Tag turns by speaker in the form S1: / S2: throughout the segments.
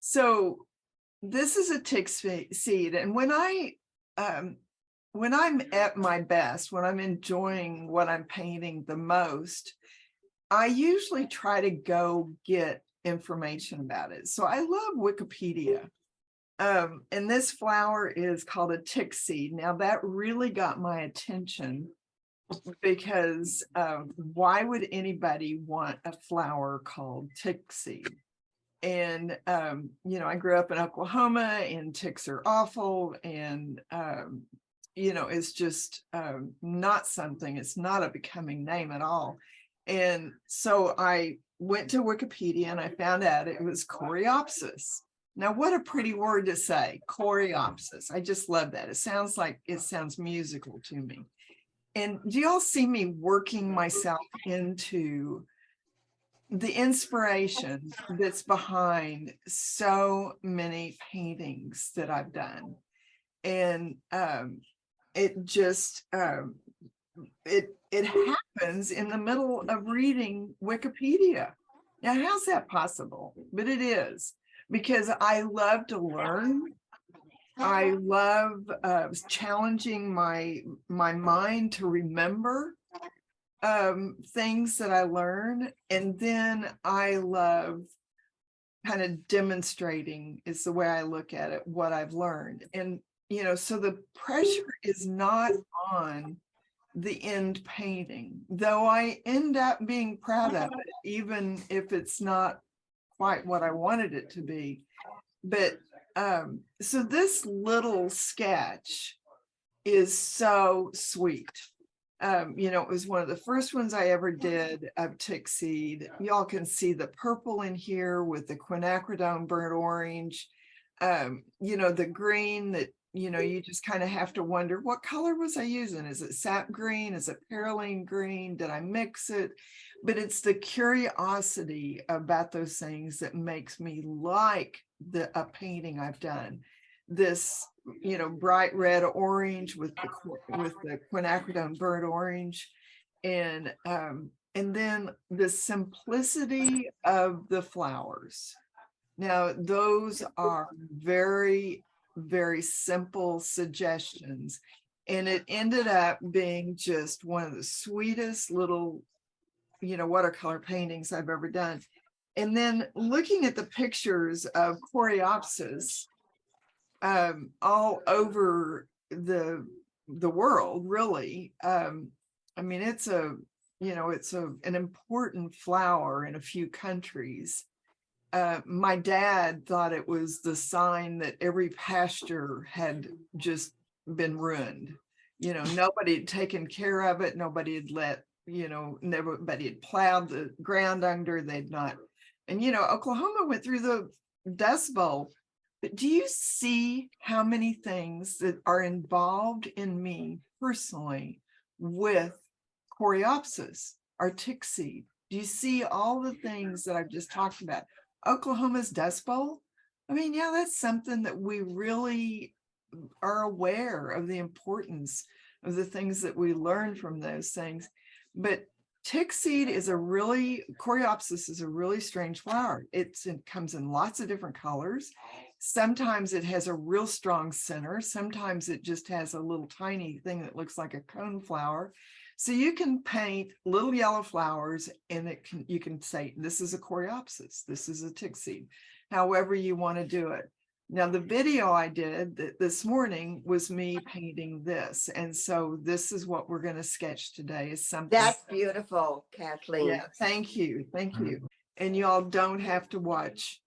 S1: So this is a tick seed, and when I'm at my best, when I'm enjoying what I'm painting the most, I usually try to go get information about it. So I love Wikipedia. And this flower is called a tick seed. Now that really got my attention because why would anybody want a flower called tick seed? And I grew up in Oklahoma, and ticks are awful, and it's just not something, it's not a becoming name at all. And so I went to Wikipedia and I found out it was Coreopsis. Now, what a pretty word to say, Coreopsis. I just love that. It sounds musical to me. And do y'all see me working myself into the inspiration that's behind so many paintings that I've done? And it just it happens in the middle of reading Wikipedia. Now, how's that possible? But it is, because I love to learn. I love challenging my mind to remember things that I learn. And then I love kind of demonstrating, is the way I look at it, what I've learned. And, so the pressure is not on the end painting, though I end up being proud of it, even if it's not quite what I wanted it to be. But so this little sketch is so sweet. It was one of the first ones I ever did of tick seed. Y'all can see the purple in here with the quinacridone burnt orange, the green that, you just kind of have to wonder, what color was I using? Is it sap green? Is it perylene green? Did I mix it? But it's the curiosity about those things that makes me like a painting I've done. This, bright red orange with the quinacridone burnt orange, and then the simplicity of the flowers. Now, those are very, very simple suggestions, and it ended up being just one of the sweetest little, watercolor paintings I've ever done. And then looking at the pictures of Coreopsis all over the world, really. It's an important flower in a few countries. My dad thought it was the sign that every pasture had just been ruined. Nobody had taken care of it. Nobody had nobody had plowed the ground under. They'd not. And, Oklahoma went through the Dust Bowl. But do you see how many things that are involved in me personally with Coreopsis, our tick seed? Do you see all the things that I've just talked about? Oklahoma's Dust Bowl. That's something that we really are aware of, the importance of the things that we learn from those things. But tick seed Coreopsis is a really strange flower. It comes in lots of different colors. Sometimes it has a real strong center. Sometimes it just has a little tiny thing that looks like a cone flower. So you can paint little yellow flowers, and you can say, this is a Coreopsis, this is a tick seed, however you want to do it. Now, the video I did this morning was me painting this. And so this is what we're going to sketch today, is something.
S2: That's beautiful, Kathleen.
S1: Yeah, thank you. Thank you. And y'all don't have to watch,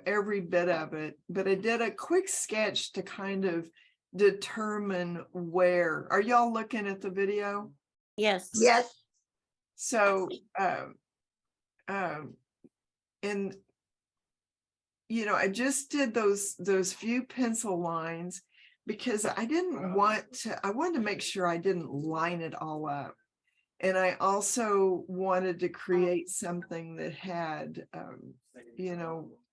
S1: every bit of it. But I did a quick sketch to kind of determine where. Are y'all looking at the video?
S3: Yes.
S2: Yes.
S1: So, I just did those few pencil lines because I wanted to make sure I didn't line it all up. And I also wanted to create something that had,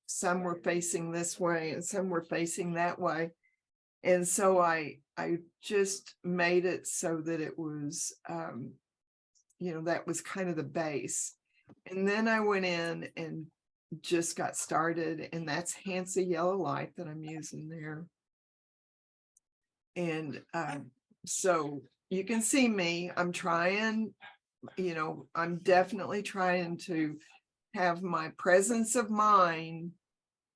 S1: some were facing this way and some were facing that way. And so I just made it so that it was, that was kind of the base. And then I went in and just got started, and that's Hansa Yellow Light that I'm using there. And so you can see me, I'm trying, I'm definitely trying to have my presence of mind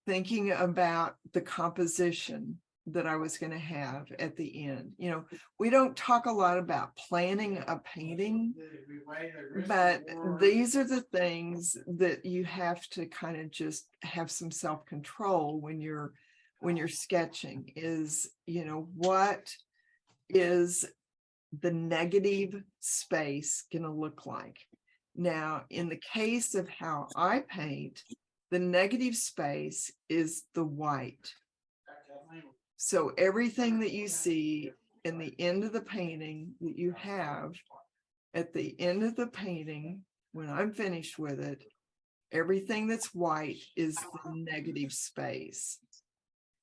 S1: thinking about the composition that I was going to have at the end. We don't talk a lot about planning a painting, but these are the things that you have to kind of just have some self-control when you're sketching is, what is the negative space going to look like? Now, in the case of how I paint, the negative space is the white. So everything that you see in the end of the painting that you have at the end of the painting, when I'm finished with it, everything that's white is the negative space.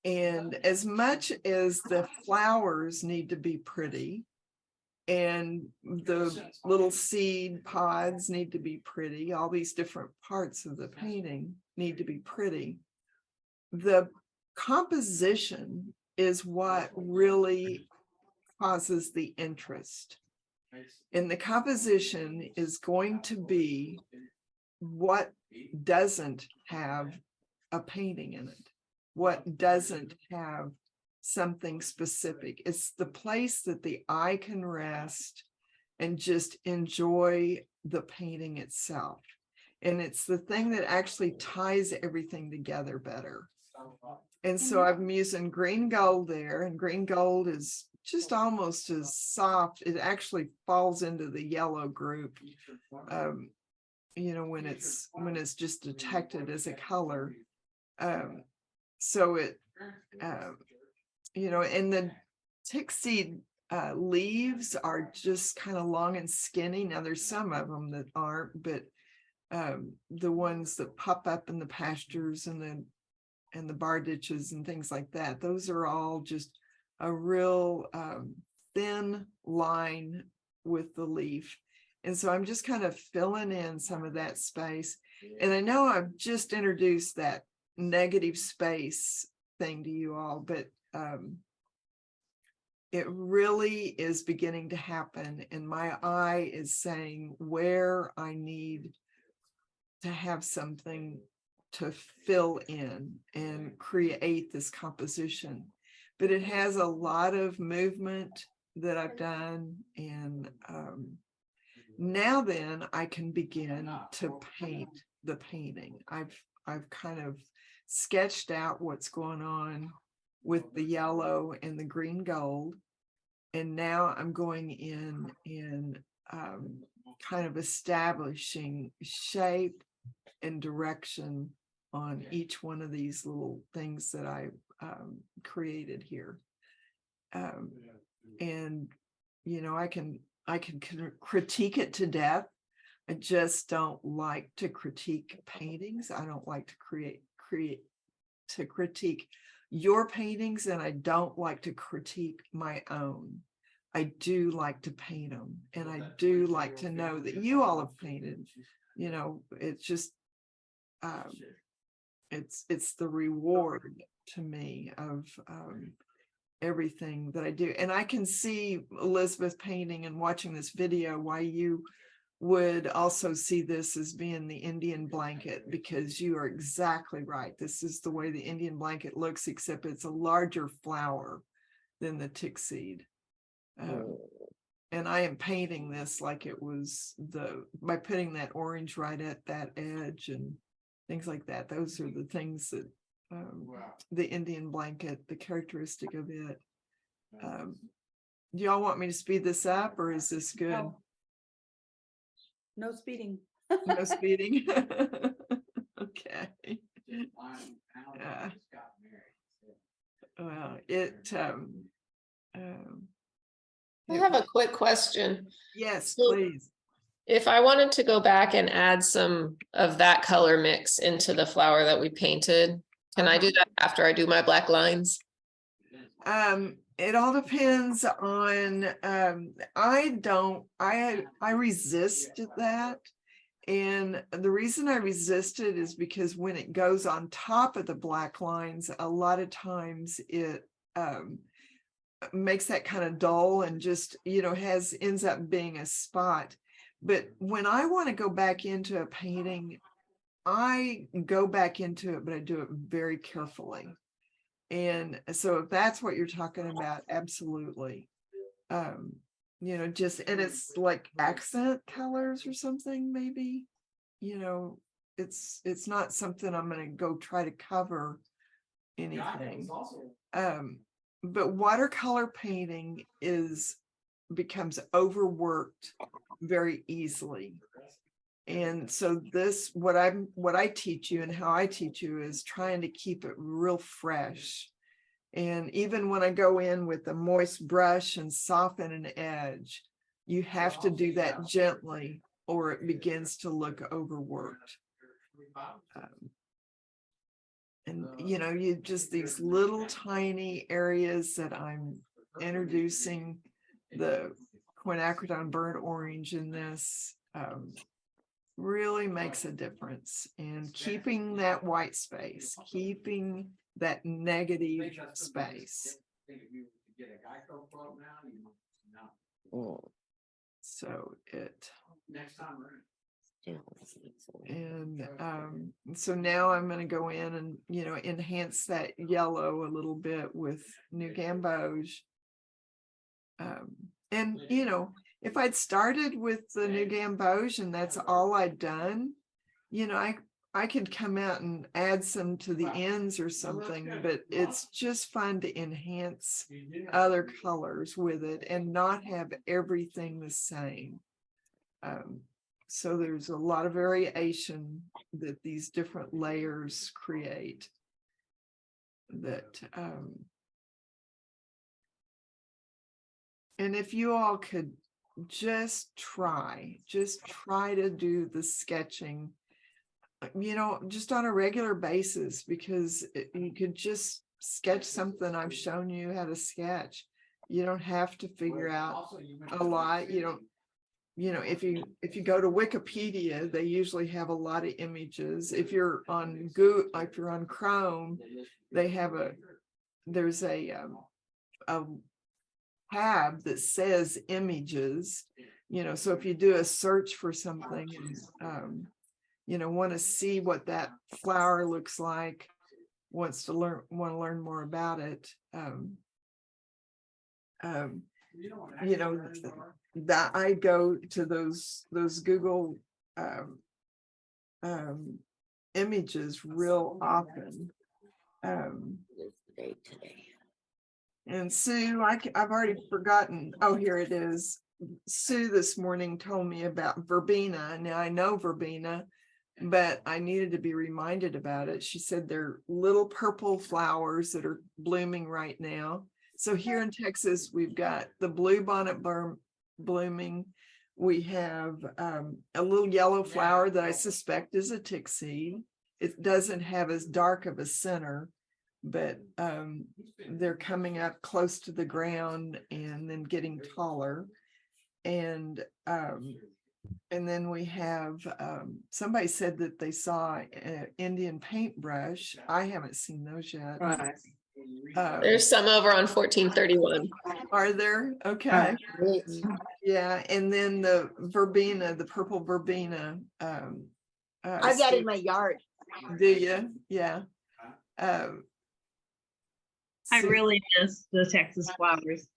S1: And as much as the flowers need to be pretty, and the little seed pods need to be pretty, all these different parts of the painting need to be pretty, the composition is what really causes the interest. And the composition is going to be what doesn't have a painting in it, what doesn't have something specific. It's the place that the eye can rest and just enjoy the painting itself. And it's the thing that actually ties everything together better. And so I'm using green gold there, and green gold is just almost as soft. It actually falls into the yellow group, when it's just detected as a color. So it, and the tick seed leaves are just kind of long and skinny. Now there's some of them that aren't, but the ones that pop up in the pastures and the bar ditches and things like that, those are all just a real thin line with the leaf. And so I'm just kind of filling in some of that space. And I know I've just introduced that negative space thing to you all, but it really is beginning to happen. And my eye is saying where I need to have something to fill in and create this composition. But it has a lot of movement that I've done. And now then I can begin to paint the painting. I've kind of sketched out what's going on with the yellow and the green gold. And now I'm going in and kind of establishing shape and direction on each one of these little things that I created here. And I can critique it to death. I just don't like to critique paintings. I don't like to critique your paintings, and I don't like to critique my own. I do like to paint them, and I do like to know that you all have painted. It's just it's the reward to me of everything that I do. And I can see Elizabeth painting and watching this video why you would also see this as being the Indian blanket, because you are exactly right. This is the way the Indian blanket looks, except it's a larger flower than the tick seed. And I am painting this like it was by putting that orange right at that edge and things like that. Those are the things that the Indian blanket, the characteristic of it. Do y'all want me to speed this up, or is this good?
S3: No speeding.
S1: No speeding. Okay. Well,
S4: I have a quick question.
S1: yes,
S4: So-
S1: please.
S4: If I wanted to go back and add some of that color mix into the flower that we painted, can I do that after I do my black lines?
S1: It all depends on I resist that. And the reason I resist it is because when it goes on top of the black lines, a lot of times it makes that kind of dull and just, ends up being a spot. But when I want to go back into a painting, I go back into it, but I do it very carefully. And so if that's what you're talking about, absolutely. Just, and it's like accent colors or something, maybe, it's not something I'm going to go try to cover anything. But watercolor painting becomes overworked very easily. And so what I teach you and how I teach you is trying to keep it real fresh. And even when I go in with a moist brush and soften an edge, you have to do that gently or it begins to look overworked. And you just these little tiny areas that I'm introducing the quinacridone burnt orange in this really makes a difference. And keeping that white space, keeping that negative space. So so now I'm going to go in and enhance that yellow a little bit with new gamboge. And if I'd started with the new gamboge and that's all I'd done, I could come out and add some to the ends or something, but it's just fun to enhance other colors with it and not have everything the same. So there's a lot of variation that these different layers create that, and if you all could just try to do the sketching, just on a regular basis, because you could just sketch something I've shown you how to sketch. You don't have to figure out a lot. If you go to Wikipedia, they usually have a lot of images. If you're on Google, if you're on Chrome, they have there's a tab that says images, so if you do a search for something and want to see what that flower looks like, want to learn more about it, that I go to those Google images real often. And Sue, I've already forgotten. Oh, here it is. Sue this morning told me about verbena. Now I know verbena, but I needed to be reminded about it. She said they're little purple flowers that are blooming right now. So here in Texas, we've got the bluebonnet blooming. We have a little yellow flower that I suspect is a tick seed. It doesn't have as dark of a center, but they're coming up close to the ground and then getting taller. And then we have, somebody said that they saw an Indian paintbrush. I haven't seen those yet.
S3: Right.
S4: There's some over on 1431.
S1: Are there? Okay. Yeah. And then the verbena, the purple verbena.
S2: I've got it in my yard.
S1: Do you? Yeah.
S5: I
S1: So-
S5: really miss the Texas flowers.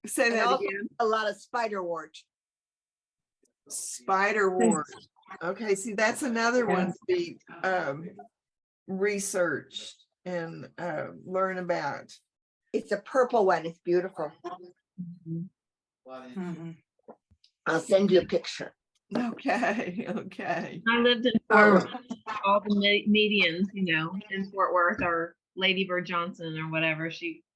S1: say
S2: And
S1: that
S2: also
S1: again.
S2: a lot of spiderwort.
S1: Spiderwort. Okay, see, that's another one to be researched and learn about.
S2: It's a purple one. It's beautiful.
S3: Mhm.
S2: I'll send you a picture.
S1: Okay, okay.
S5: I lived in Fort Worth. All the medians, in Fort Worth, or Lady Bird Johnson or whatever.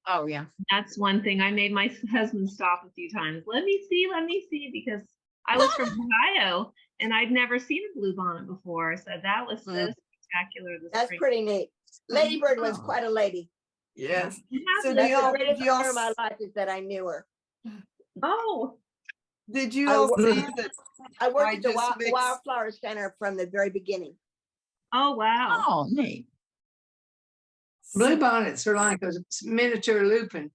S2: Oh, yeah.
S5: That's one thing I made my husband stop a few times. Let me see, because I was from Ohio and I'd never seen a bluebonnet before. So that was so spectacular.
S2: That's pretty neat. Lady Bird was quite a lady.
S1: Yes. So
S5: So
S1: do
S2: That's the
S1: y'all,
S2: greatest
S1: do y'all
S2: honor of my life is that I knew her.
S5: oh,
S1: Did you
S2: I
S1: all
S2: wo-
S1: see that?
S2: I worked
S1: I
S2: at the
S1: just mixed-
S2: Wildflower Center from the very beginning.
S5: Oh, wow.
S6: Oh, neat. Blue bonnets are like a miniature lupin.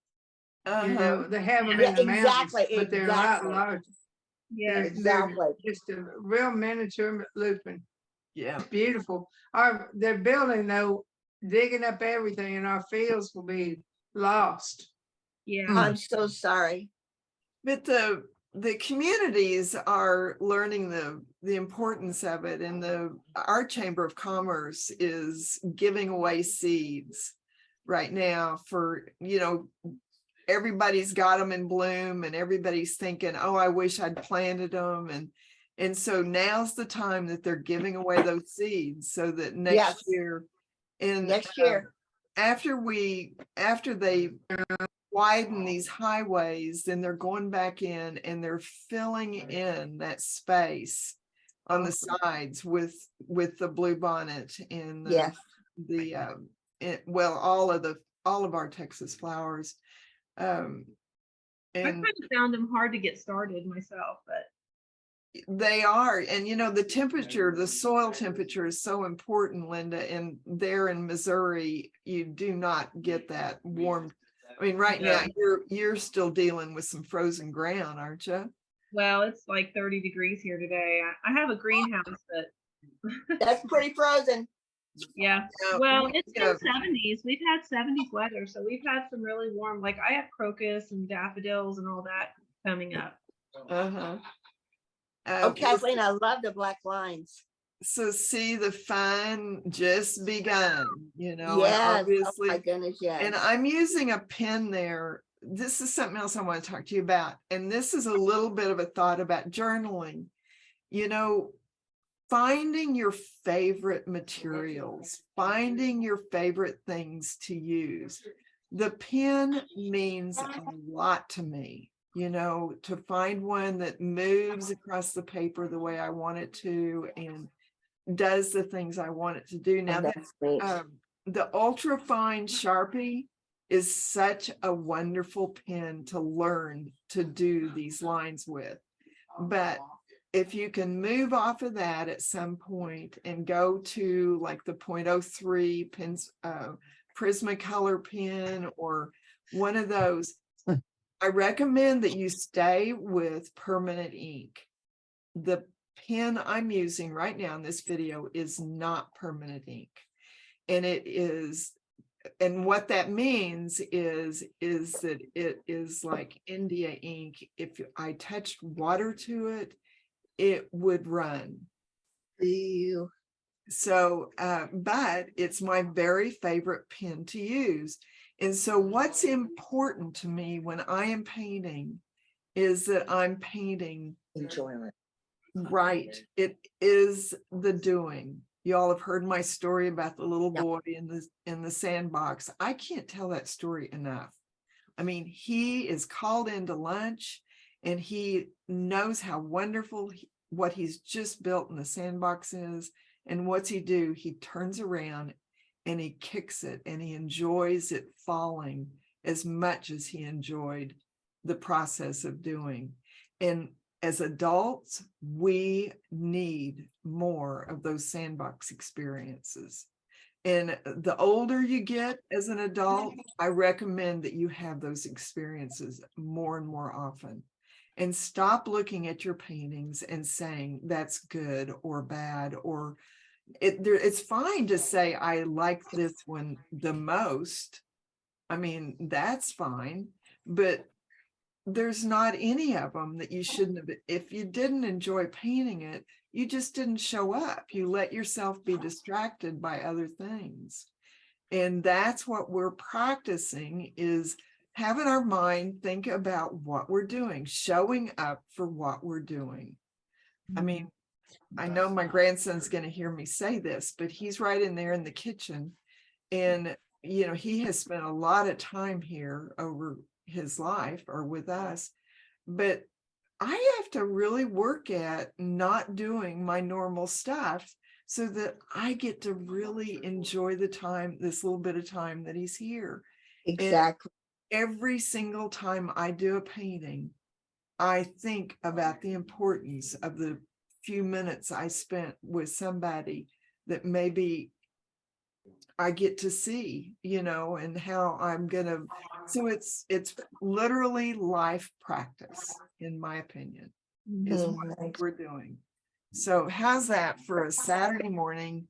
S6: You
S1: Uh-huh.
S6: know, they have them
S2: Yeah,
S6: in the mountains,
S2: exactly,
S6: but they're a lot
S2: exactly.
S6: larger.
S5: Yeah.
S6: They're
S2: Exactly.
S6: just a real miniature lupin.
S1: Yeah.
S6: Beautiful. They're building though, digging up everything, and our fields will be lost.
S5: Yeah.
S2: I'm so sorry.
S1: But the communities are learning the importance of it, and our Chamber of Commerce is giving away seeds right now for, everybody's got them in bloom, and everybody's thinking, oh, I wish I'd planted them, and so now's the time that they're giving away those seeds so that next
S2: Yes.
S1: year, and
S2: Next year.
S1: after they widen these highways, then they're going back in and they're filling in that space on the sides with the bluebonnet and
S2: Yes.
S1: all of our Texas flowers.
S5: I
S1: And
S5: kind of found them hard to get started myself, but
S1: they are, and the soil temperature is so important, Linda, and there in Missouri, you do not get that warm. I mean, right now, you're still dealing with some frozen ground, aren't you?
S5: well, it's like 30 degrees here today. I have a greenhouse, but
S2: That's pretty frozen.
S5: yeah.
S1: Yeah,
S5: Well,
S1: we-
S5: it's been 70s. We've had 70s weather, so we've had some really warm, like I have crocus and daffodils and all that coming up.
S1: Uh-huh.
S2: Oh, Kathleen, I love the black lines.
S1: So see, the fun just begun, and
S2: Yes. Oh
S1: obviously,
S2: my goodness, yes.
S1: and I'm using a pen there. This is something else I want to talk to you about. And this is a little bit of a thought about journaling. Finding your favorite materials, finding your favorite things to use. The pen means a lot to me, to find one that moves across the paper the way I want it to and does the things I want it to do. Now,
S2: That's great.
S1: the ultra fine Sharpie is such a wonderful pen to learn to do these lines with. But if you can move off of that at some point and go to like the 0.03 pens, Prismacolor pen or one of those, I recommend that you stay with permanent ink. The pen I'm using right now in this video is not permanent ink. And what that means is that it is like India ink. If I touched water to it, it would run.
S2: Ew.
S1: So, but it's my very favorite pen to use. And so what's important to me when I am painting is that I'm painting
S2: Enjoyment.
S1: right. It is the doing. You all have heard my story about the little
S2: Yep.
S1: boy in the sandbox. I can't tell that story enough. I mean, he is called into lunch and he knows how wonderful what he's just built in the sandbox is. And what's he do? He turns around and he kicks it and he enjoys it falling as much as he enjoyed the process of doing. And as adults, we need more of those sandbox experiences. And the older you get as an adult, I recommend that you have those experiences more and more often. And stop looking at your paintings and saying that's good or bad, or it's fine to say, I like this one the most. I mean, that's fine, but there's not any of them that you shouldn't have. If you didn't enjoy painting it, you just didn't show up. You let yourself be distracted by other things. And that's what we're practicing, is having our mind think about what we're doing, showing up for what we're doing. I mean, I know my grandson's going to hear me say this, but he's right in there in the kitchen. And, he has spent a lot of time here over his life or with us, but I have to really work at not doing my normal stuff so that I get to really enjoy the time, this little bit of time that he's here.
S2: Exactly.
S1: And every single time I do a painting, I think about the importance of the few minutes I spent with somebody that maybe I get to see, and how I'm gonna, so it's literally life practice, in my opinion, is what we're doing. So how's that for a Saturday morning?